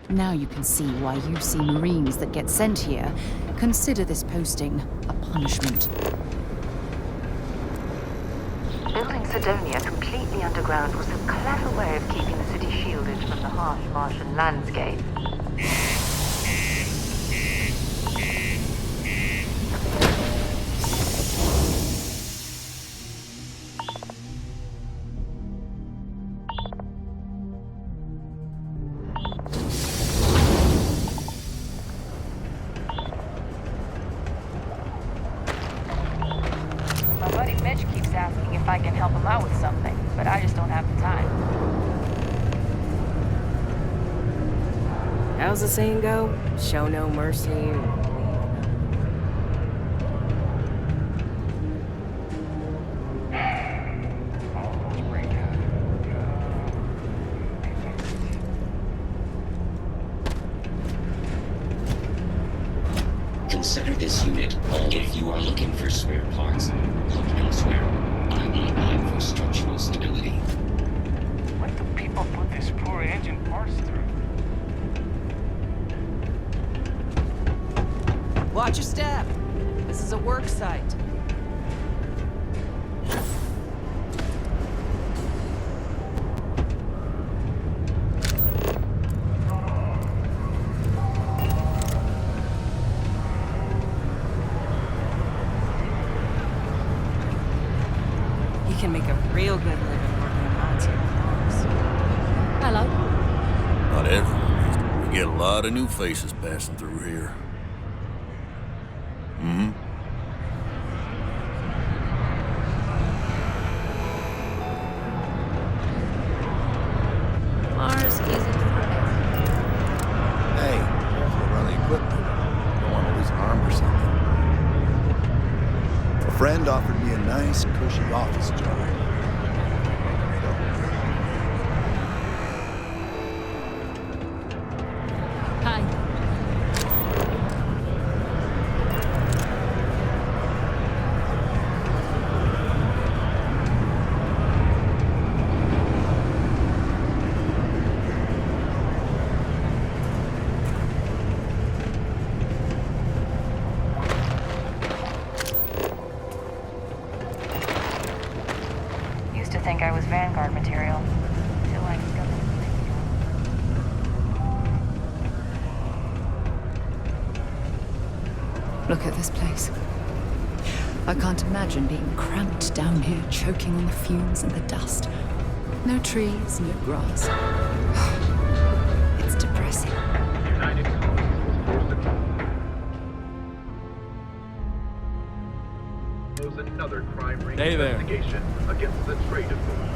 Now you can see why UC Marines that get sent here consider this posting a punishment. Building Sidonia completely underground was a clever way of keeping the city shielded from the harsh Martian landscape. My buddy Mitch keeps asking if I can help him out with something, but I just don't have the time. How's the saying go? Show no mercy. Consider this unit. If you are looking for spare parts, look elsewhere. I need mine for structural stability. What do people put this poor engine parts through? Watch your step. This is a work site. You can make a real good living working on military farms. Hello. Not everyone. We get a lot of new faces passing through here. Mars isn't right. Hey, careful around the equipment. Don't want to lose an arm or something. A friend offered me a nice, cushy office job. Hi. Used to think I was Vanguard material. Till I discovered Look at this place. I can't imagine being cramped down here, choking on the fumes and the dust. No trees, no grass. It's depressing. Another crime ring Hey there. investigation against the trade authority.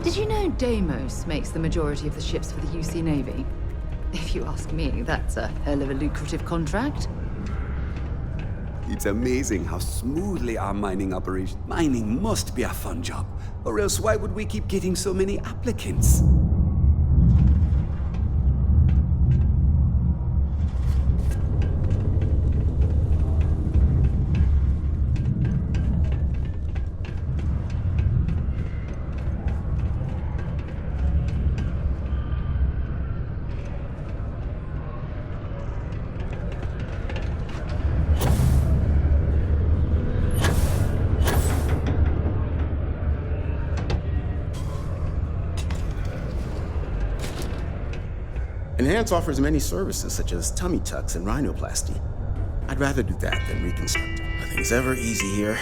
Did you know Deimos makes the majority of the ships for the UC Navy? If you ask me, that's a hell of a lucrative contract. It's amazing how smoothly our mining operation. Mining must be a fun job, or else why would we keep getting so many applicants? Enhance offers many services such as tummy tucks and rhinoplasty. I'd rather do that than reconstruct. Nothing's ever easy here.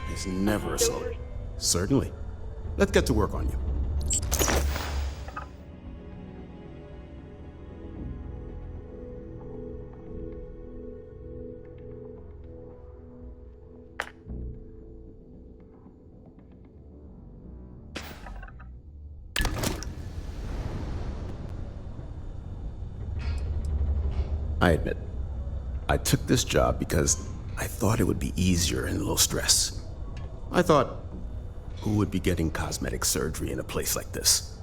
There's never a slow. Certainly. Let's get to work on you. I admit, I took this job because I thought it would be easier and low stress. I thought, who would be getting cosmetic surgery in a place like this?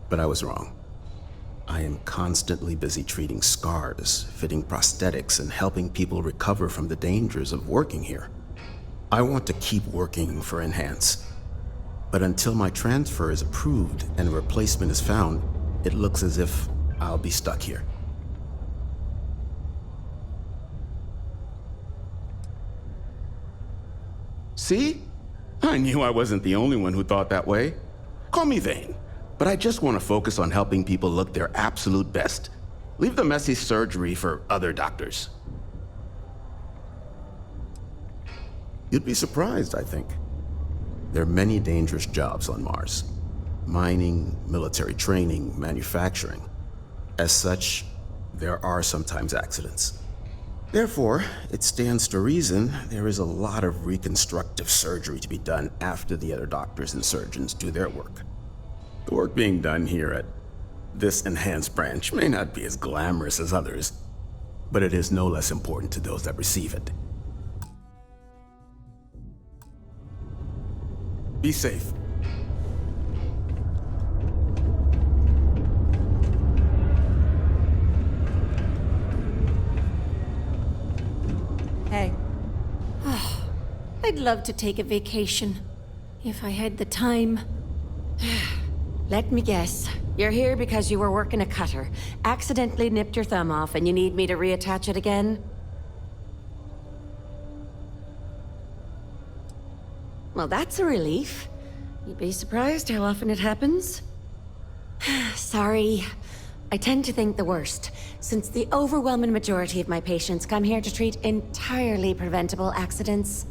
But I was wrong. I am constantly busy treating scars, fitting prosthetics, and helping people recover from the dangers of working here. I want to keep working for Enhance. But until my transfer is approved and a replacement is found, it looks as if I'll be stuck here. See? I knew I wasn't the only one who thought that way. Call me vain, but I just want to focus on helping people look their absolute best. Leave the messy surgery for other doctors. You'd be surprised, I think. There are many dangerous jobs on Mars. Mining, military training, manufacturing. As such, there are sometimes accidents. Therefore, it stands to reason there is a lot of reconstructive surgery to be done after the other doctors and surgeons do their work. The work being done here at this enhanced branch may not be as glamorous as others, but it is no less important to those that receive it. Be safe. Hey. I'd love to take a vacation, if I had the time. Let me guess. You're here because you were working a cutter, accidentally nipped your thumb off, and you need me to reattach it again? Well, that's a relief. You'd be surprised how often it happens. Sorry. I tend to think the worst, since the overwhelming majority of my patients come here to treat entirely preventable accidents.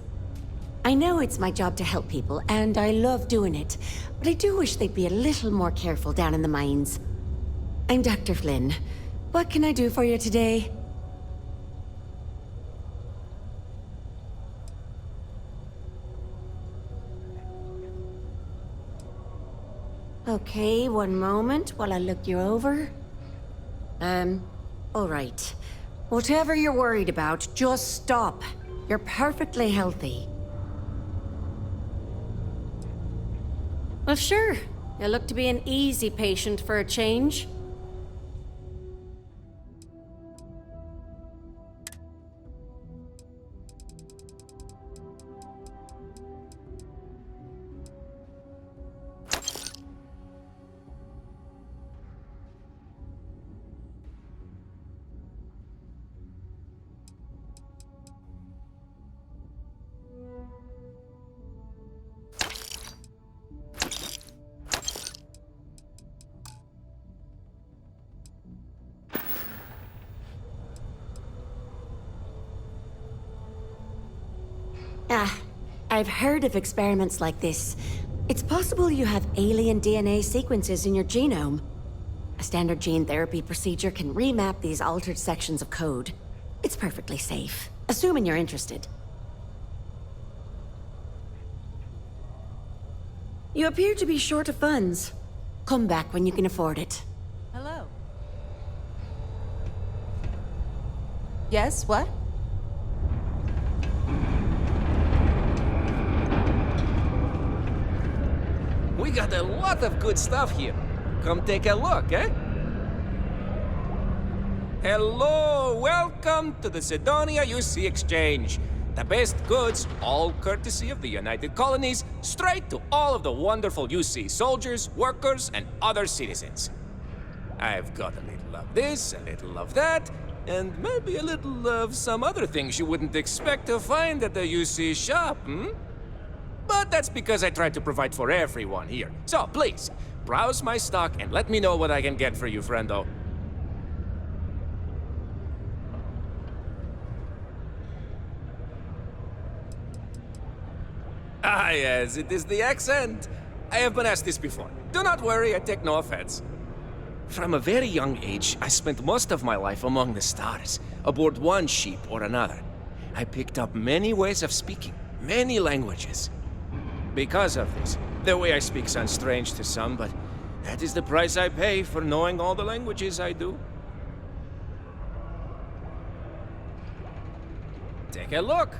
I know it's my job to help people, and I love doing it, but I do wish they'd be a little more careful down in the mines. I'm Dr. Flynn. What can I do for you today? Okay, one moment while I look you over. All right. Whatever you're worried about, just stop. You're perfectly healthy. Well, sure. You look to be an easy patient for a change. I've heard of experiments like this. It's possible you have alien DNA sequences in your genome. A standard gene therapy procedure can remap these altered sections of code. It's perfectly safe, assuming you're interested. You appear to be short of funds. Come back when you can afford it. Hello. Yes, what? We got a lot of good stuff here. Come take a look, eh? Hello, welcome to the Sidonia UC Exchange. The best goods, all courtesy of the United Colonies, straight to all of the wonderful UC soldiers, workers, and other citizens. I've got a little of this, a little of that, and maybe a little of some other things you wouldn't expect to find at the UC shop, But that's because I try to provide for everyone here. So please, browse my stock and let me know what I can get for you, friendo. Ah, yes, it is the accent. I have been asked this before. Do not worry, I take no offense. From a very young age, I spent most of my life among the stars, aboard one ship or another. I picked up many ways of speaking, many languages. Because of this, the way I speak sounds strange to some, but that is the price I pay for knowing all the languages I do. Take a look.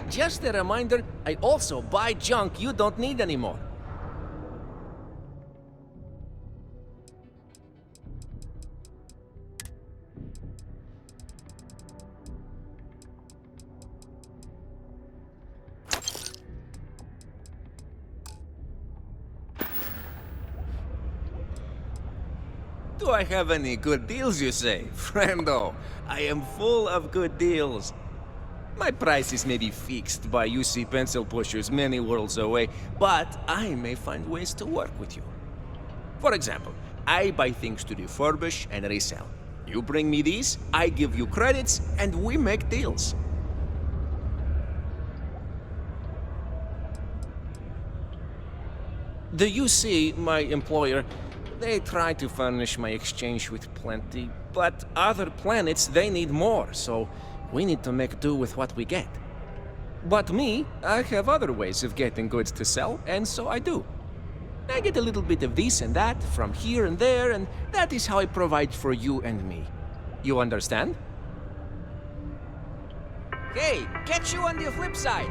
just a reminder, I also buy junk you don't need anymore. Do I have any good deals, you say? Friendo, I am full of good deals. My prices may be fixed by UC pencil pushers many worlds away, but I may find ways to work with you. For example, I buy things to refurbish and resell. You bring me these, I give you credits, and we make deals. The UC, my employer, they try to furnish my exchange with plenty, but other planets, they need more, so we need to make do with what we get. But me, I have other ways of getting goods to sell, and so I do. I get a little bit of this and that from here and there, and that is how I provide for you and me. You understand? Hey, catch you on the flip side!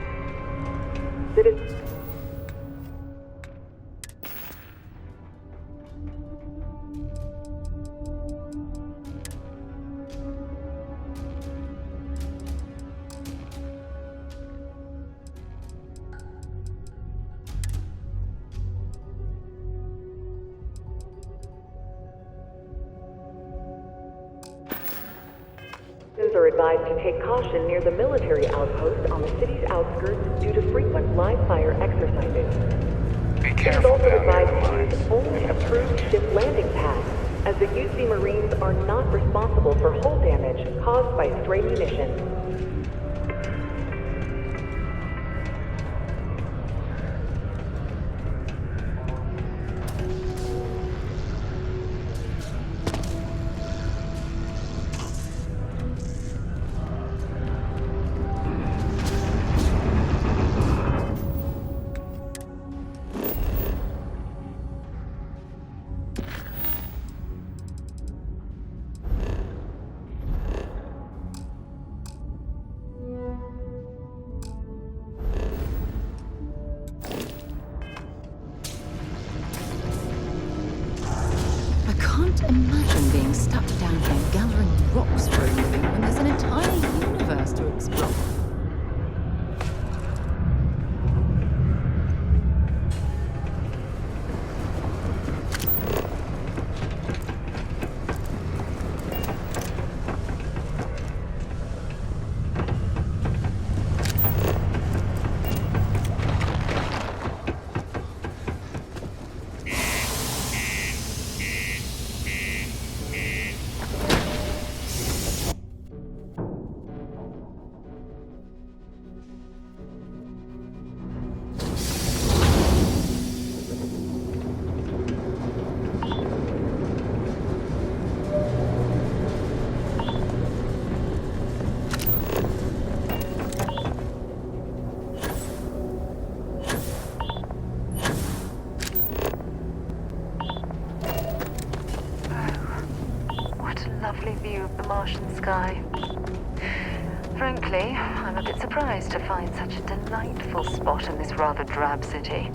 Are advised to take caution near the military outpost on the city's outskirts due to frequent live-fire exercises. Be It is careful also down there, advised to Mines. use only approved ship landing pads, as the UC Marines are not responsible for hull damage caused by stray munitions. I can't imagine being stuck down here gathering rocks for a living when there's an entire universe to explore. Lovely view of the Martian sky. Frankly, I'm a bit surprised to find such a delightful spot in this rather drab city.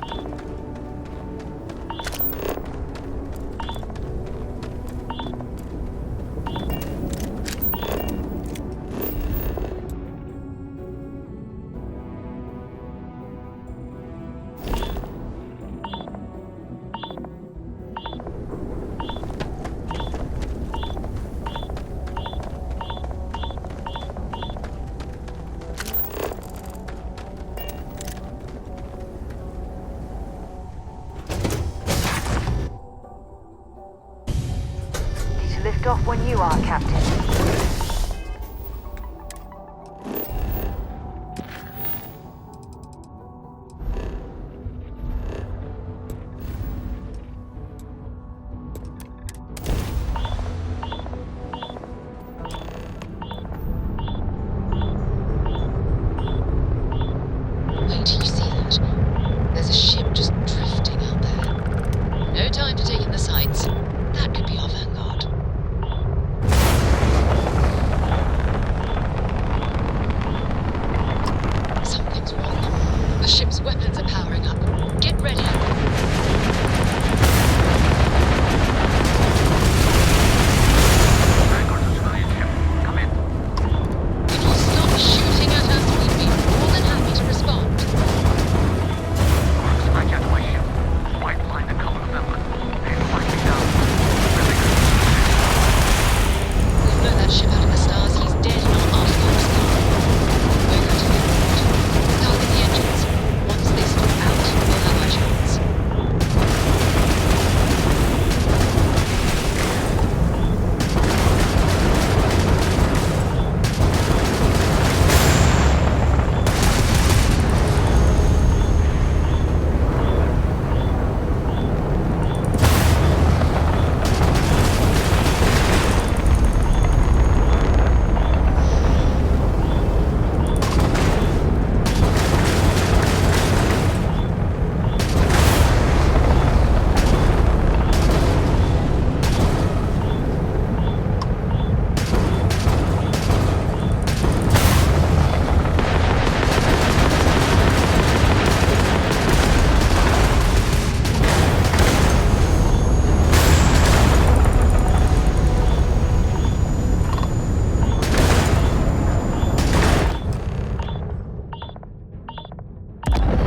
Lift off when you are, Captain. Wait till you see that. There's a ship just drifting out there. No time to take in the sights. That could be our vanguard. Some The ship's weapons are powering up. Get ready. If you stop shooting at us, we'd be more than happy to respond. I get my ship. White line a couple of them, but they might be down. We've blown that ship out of the stars. He's dead and our artifacts gone. We're going to be moved. Target the engines. Once they stop out, we'll have our chance.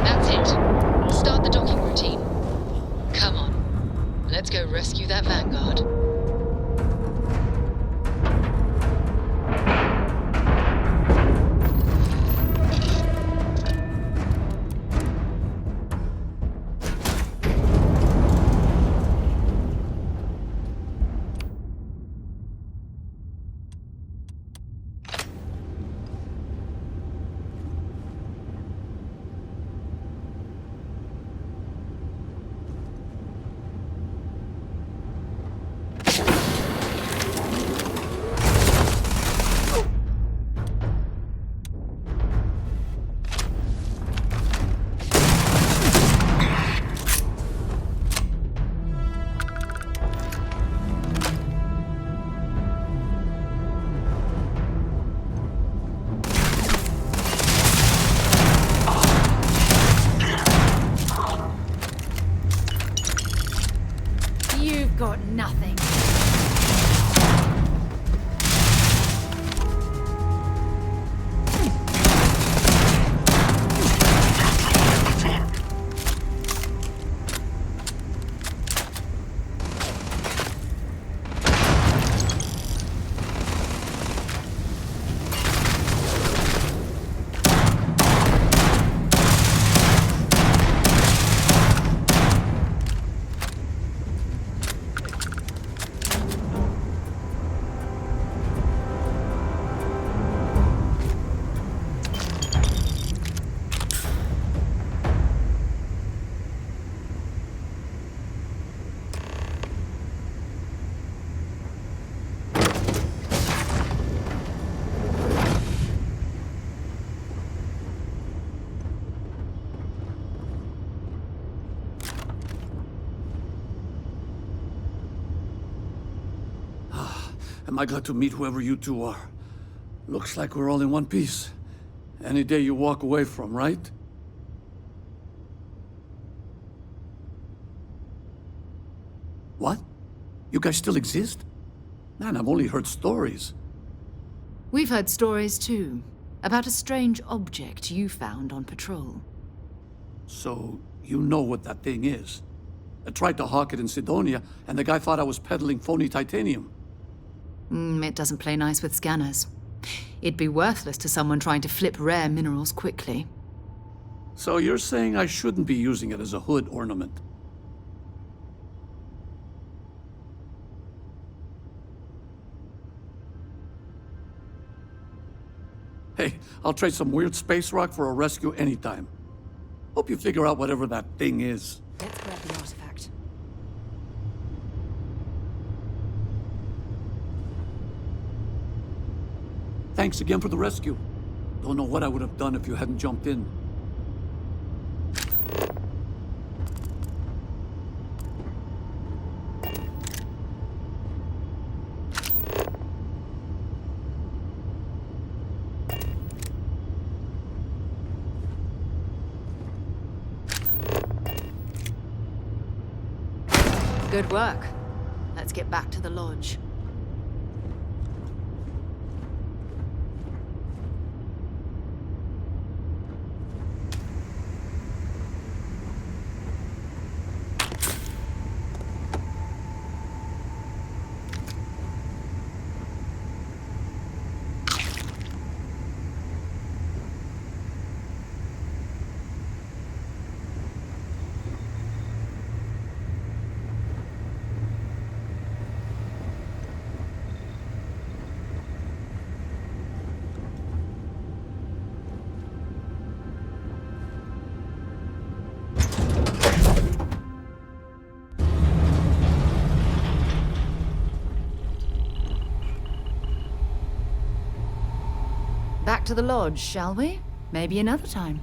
That's it. Start the docking routine. Come on. Let's go rescue that Vanguard. You've got nothing. Am I glad to meet whoever you two are. Looks like we're all in one piece. Any day you walk away from, right? What? You guys still exist? Man, I've only heard stories. We've heard stories too, about a strange object you found on patrol. So, you know what that thing is? I tried to hawk it in Sidonia, and the guy thought I was peddling phony titanium. It doesn't play nice with scanners. It'd be worthless to someone trying to flip rare minerals quickly. So you're saying I shouldn't be using it as a hood ornament? Hey, I'll trade some weird space rock for a rescue anytime. Hope you figure out whatever that thing is. Let's grab the artifact. Thanks again for the rescue. Don't know what I would have done if you hadn't jumped in. Good work. Let's get back to the lodge. Back to the lodge, shall we? Maybe another time.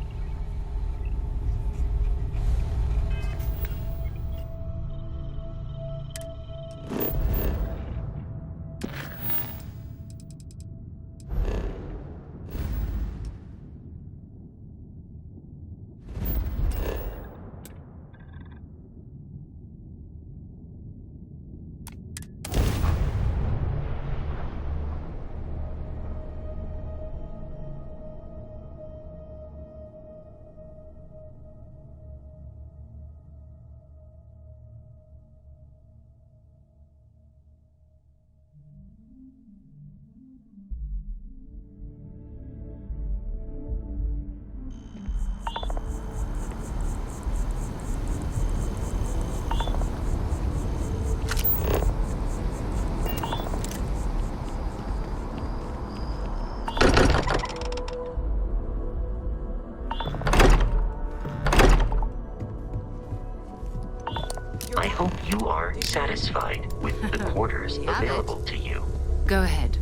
I hope you are satisfied with the quarters available to you. Go ahead.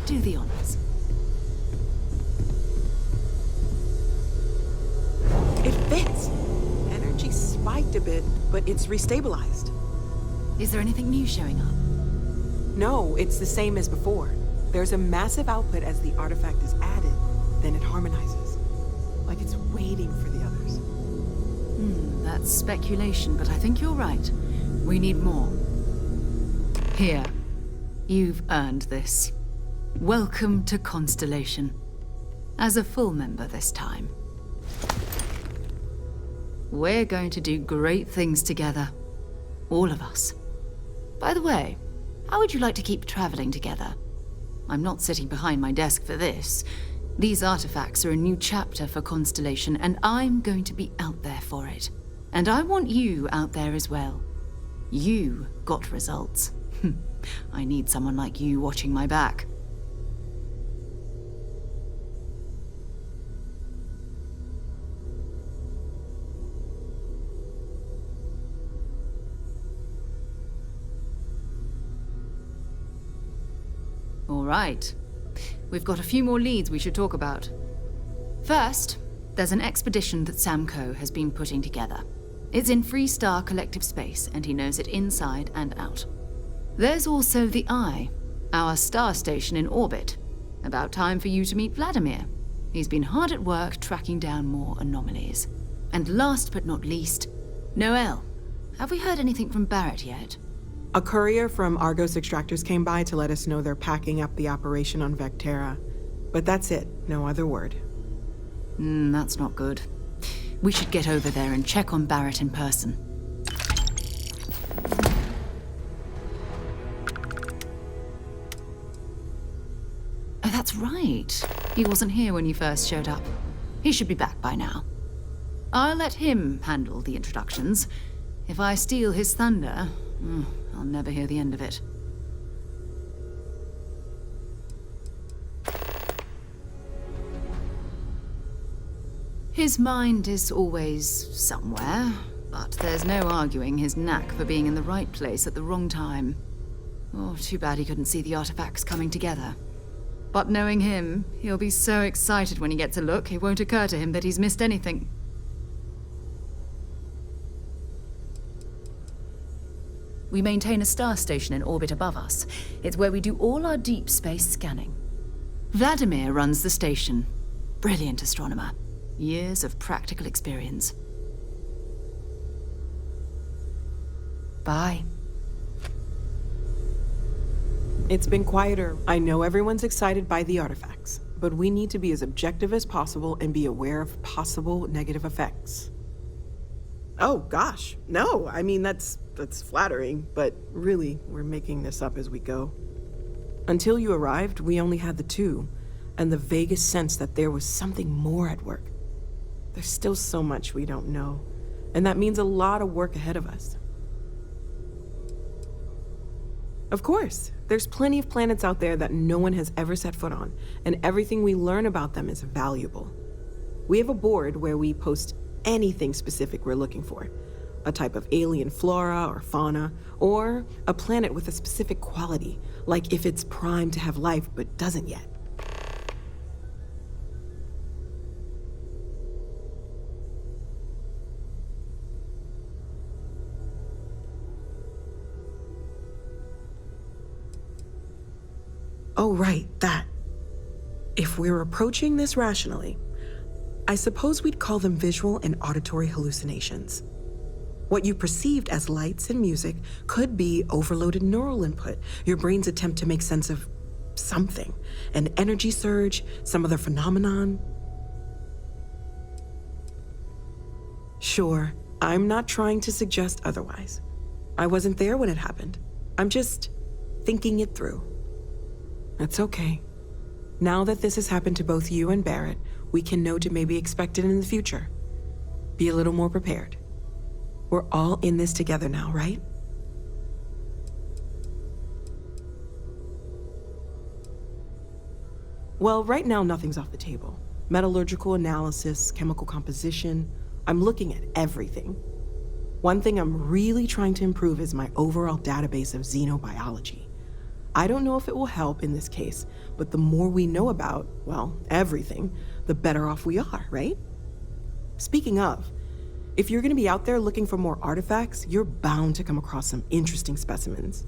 Do the honors. It fits. Energy spiked a bit, but it's restabilized. Is there anything new showing up? No, it's the same as before. There's a massive output as the artifact is added, then it harmonizes. Like it's waiting for the others. That's speculation, but I think you're right. We need more. Here. You've earned this. Welcome to Constellation. As a full member this time. We're going to do great things together. All of us. By the way, how would you like to keep traveling together? I'm not sitting behind my desk for this. These artifacts are a new chapter for Constellation, and I'm going to be out there for it. And I want you out there as well. You got results. I need someone like you watching my back. All right. We've got a few more leads we should talk about. First, there's an expedition that Samco has been putting together. It's in Freestar Collective Space, and he knows it inside and out. There's also the Eye, our star station in orbit. About time for you to meet Vladimir. He's been hard at work tracking down more anomalies. And last but not least, Noel. Have we heard anything from Barrett yet? A courier from Argos Extractors came by to let us know they're packing up the operation on Vectera. But that's it, no other word. That's not good. We should get over there and check on Barrett in person. Oh, that's right. He wasn't here when you first showed up. He should be back by now. I'll let him handle the introductions. If I steal his thunder, I'll never hear the end of it. His mind is always somewhere, but there's no arguing his knack for being in the right place at the wrong time. Oh, too bad he couldn't see the artifacts coming together. But knowing him, he'll be so excited when he gets a look, it won't occur to him that he's missed anything. We maintain a star station in orbit above us. It's where we do all our deep space scanning. Vladimir runs the station. Brilliant astronomer. Years of practical experience. Bye. It's been quieter. I know everyone's excited by the artifacts, but we need to be as objective as possible and be aware of possible negative effects. Oh, gosh. No, I mean, that's flattering, but really, we're making this up as we go. Until you arrived, we only had the two, and the vaguest sense that there was something more at work. There's still so much we don't know, and that means a lot of work ahead of us. Of course, there's plenty of planets out there that no one has ever set foot on, and everything we learn about them is valuable. We have a board where we post anything specific we're looking for. A type of alien flora or fauna, or a planet with a specific quality, like if it's primed to have life but doesn't yet. Oh, right, that. If we're approaching this rationally, I suppose we'd call them visual and auditory hallucinations. What you perceived as lights and music could be overloaded neural input, your brain's attempt to make sense of something, an energy surge, some other phenomenon. Sure, I'm not trying to suggest otherwise. I wasn't there when it happened. I'm just thinking it through. That's okay. Now that this has happened to both you and Barrett, we can know to maybe expect it in the future. Be a little more prepared. We're all in this together now, right? Well, right now nothing's off the table. Metallurgical analysis, chemical composition, I'm looking at everything. One thing I'm really trying to improve is my overall database of xenobiology. I don't know if it will help in this case, but the more we know about, well, everything, the better off we are, right? Speaking of, if you're gonna be out there looking for more artifacts, you're bound to come across some interesting specimens.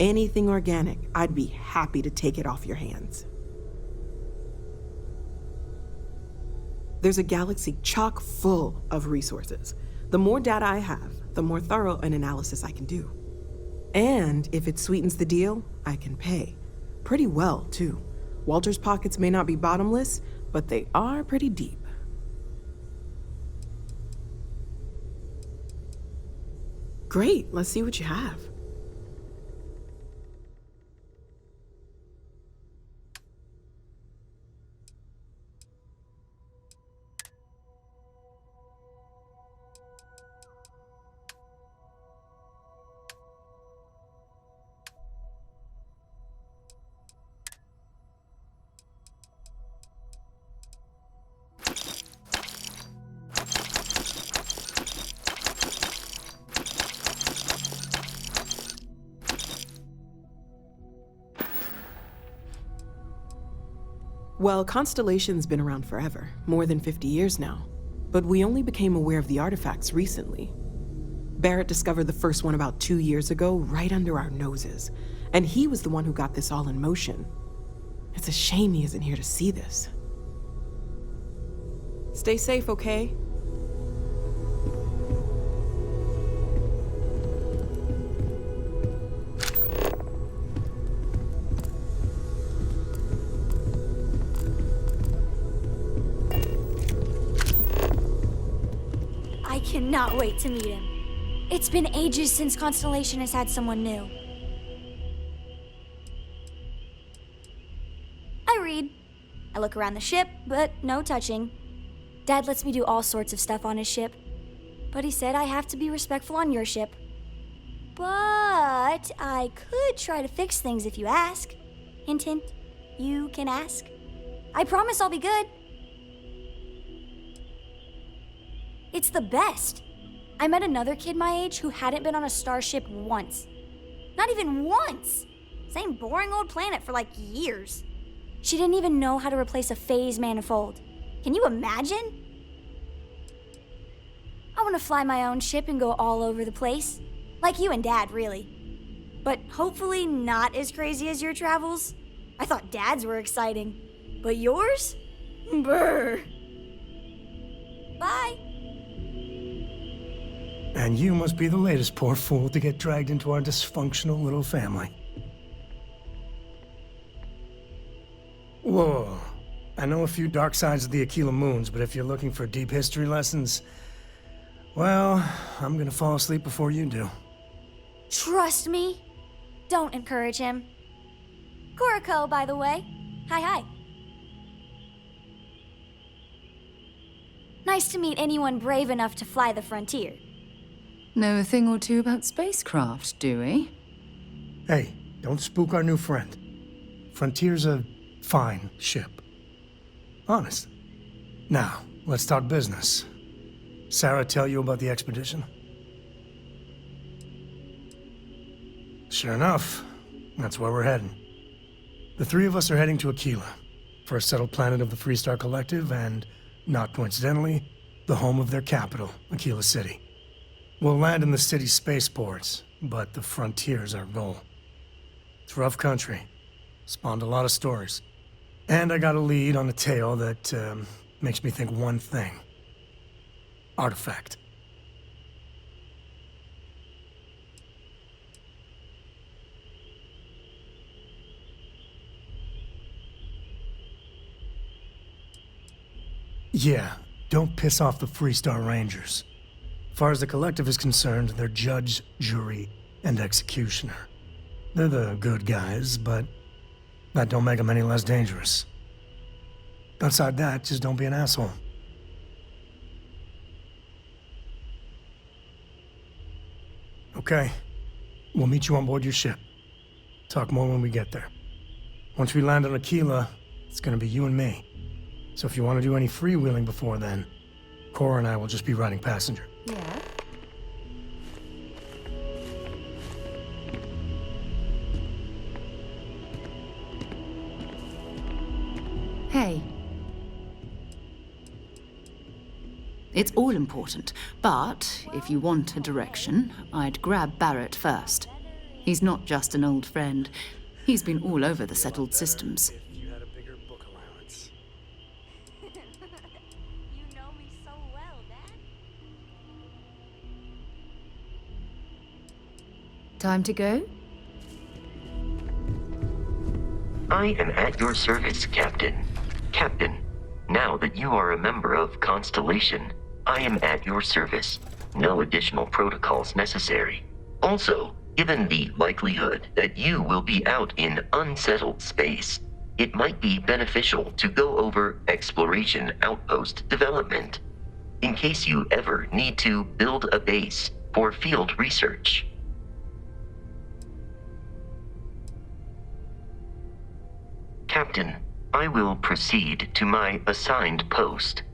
Anything organic, I'd be happy to take it off your hands. There's a galaxy chock full of resources. The more data I have, the more thorough an analysis I can do. And if it sweetens the deal, I can pay. Pretty well, too. Walter's pockets may not be bottomless, but they are pretty deep. Great, let's see what you have. Well, Constellation's been around forever, more than 50 years now. But we only became aware of the artifacts recently. Barrett discovered the first one about 2 years ago, right under our noses. And he was the one who got this all in motion. It's a shame he isn't here to see this. Stay safe, okay? I cannot wait to meet him. It's been ages since Constellation has had someone new. I read. I look around the ship, but no touching. Dad lets me do all sorts of stuff on his ship. But he said I have to be respectful on your ship. But I could try to fix things if you ask. Hint, hint. You can ask. I promise I'll be good. It's the best. I met another kid my age who hadn't been on a starship once. Not even once! Same boring old planet for like years. She didn't even know how to replace a phase manifold. Can you imagine? I want to fly my own ship and go all over the place. Like you and Dad, really. But hopefully not as crazy as your travels. I thought Dad's were exciting. But yours? Brr. Bye. And you must be the latest poor fool to get dragged into our dysfunctional little family. Whoa. I know a few dark sides of the Aquila Moons, but if you're looking for deep history lessons, well, I'm gonna fall asleep before you do. Trust me. Don't encourage him. Kuriko, by the way. Hi. Nice to meet anyone brave enough to fly the frontier. Know a thing or two about spacecraft, do we? Hey, don't spook our new friend. Frontier's a fine ship. Honest. Now, let's talk business. Sarah tell you about the expedition? Sure enough, that's where we're heading. The three of us are heading to Aquila, first settled planet of the Freestar Collective and, not coincidentally, the home of their capital, Aquila City. We'll land in the city's spaceports, but the frontier's our goal. It's rough country. Spawned a lot of stories. And I got a lead on a tale that makes me think one thing. Artifact. Yeah, don't piss off the Freestar Rangers. As far as the Collective is concerned, they're judge, jury, and executioner. They're the good guys, but that don't make them any less dangerous. Outside that, just don't be an asshole. Okay. We'll meet you on board your ship. Talk more when we get there. Once we land on Aquila, it's gonna be you and me. So if you want to do any freewheeling before then, Cora and I will just be riding passenger. Yeah. Hey. It's all important, but if you want a direction, I'd grab Barrett first. He's not just an old friend. He's been all over the settled systems. Time to go? I am at your service, Captain. Captain, now that you are a member of Constellation, I am at your service. No additional protocols necessary. Also, given the likelihood that you will be out in unsettled space, it might be beneficial to go over exploration outpost development, in case you ever need to build a base for field research. Captain, I will proceed to my assigned post.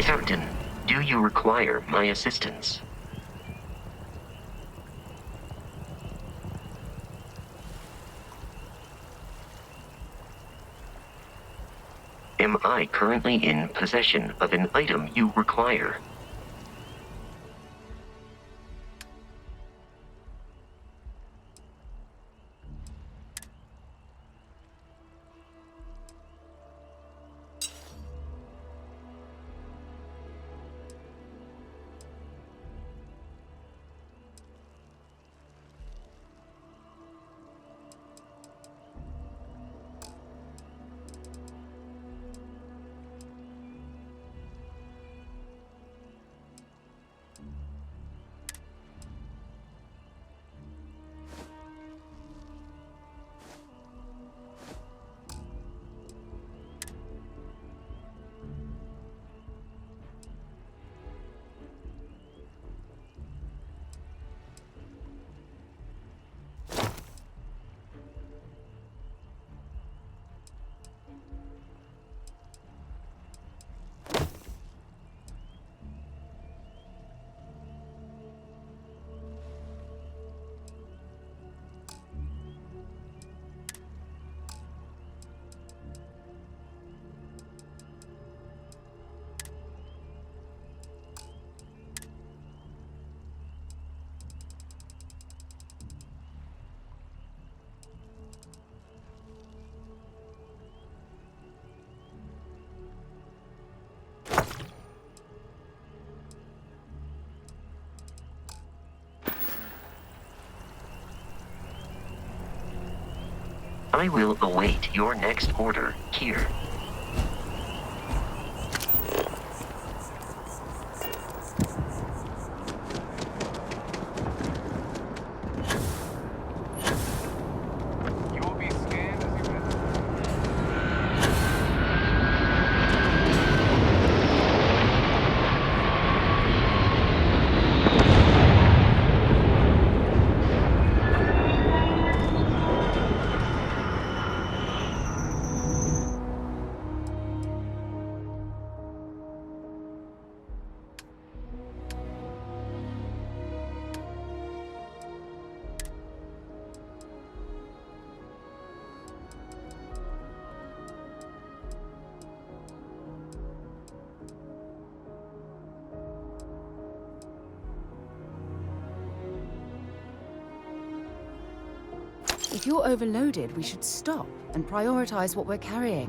Captain, do you require my assistance? Am I currently in possession of an item you require? I will await your next order here. If you're overloaded, we should stop and prioritize what we're carrying.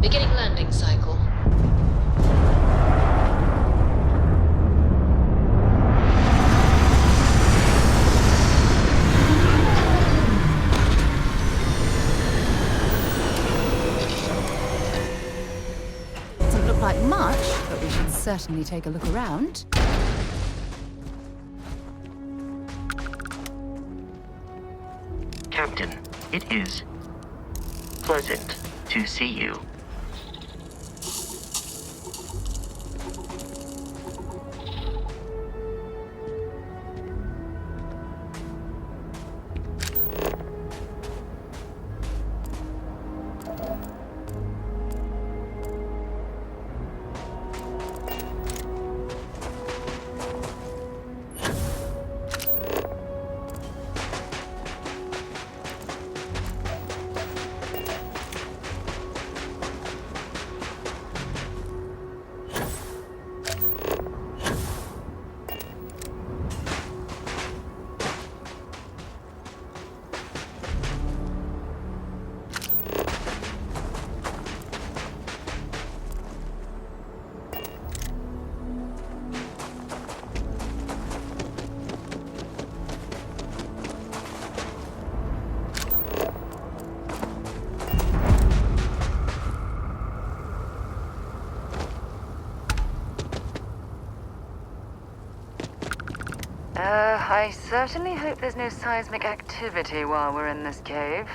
Beginning landing cycle. Doesn't look like much, but we should certainly take a look around. Captain, it is pleasant to see you. I certainly hope there's no seismic activity while we're in this cave.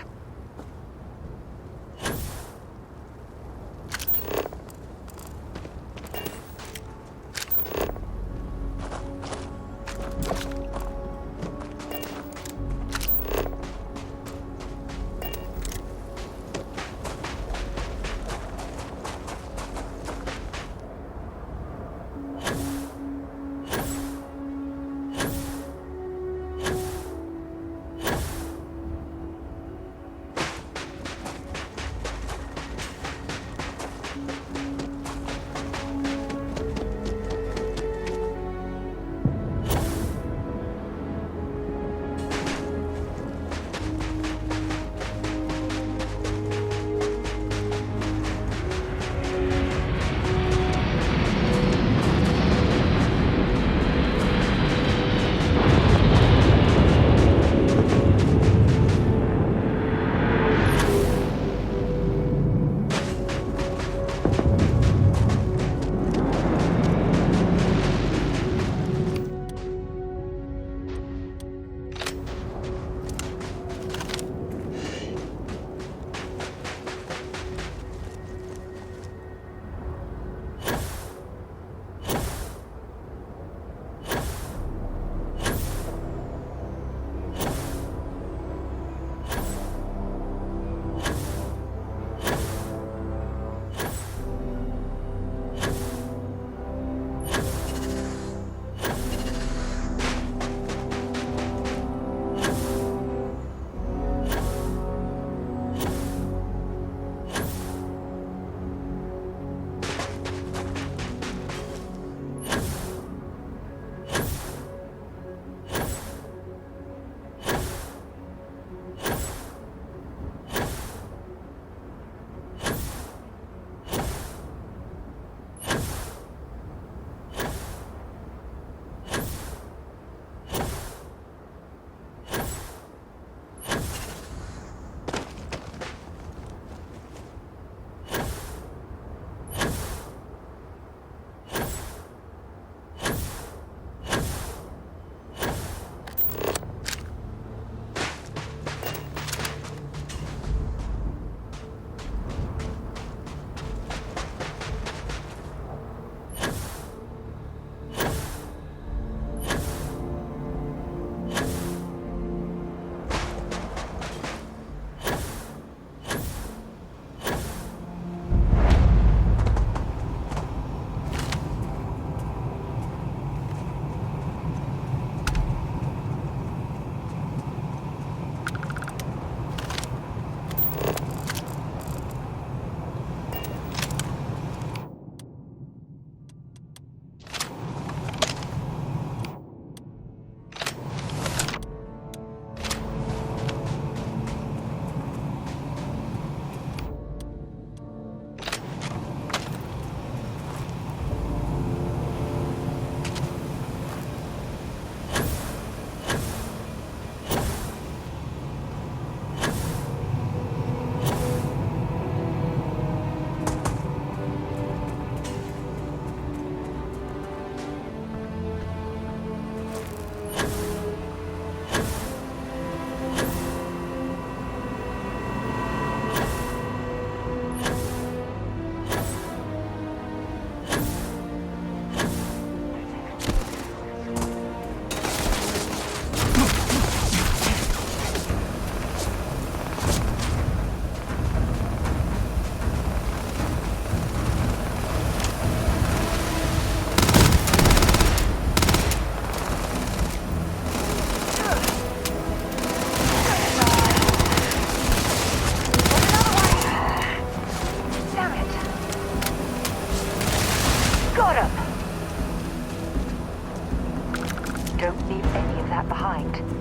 behind.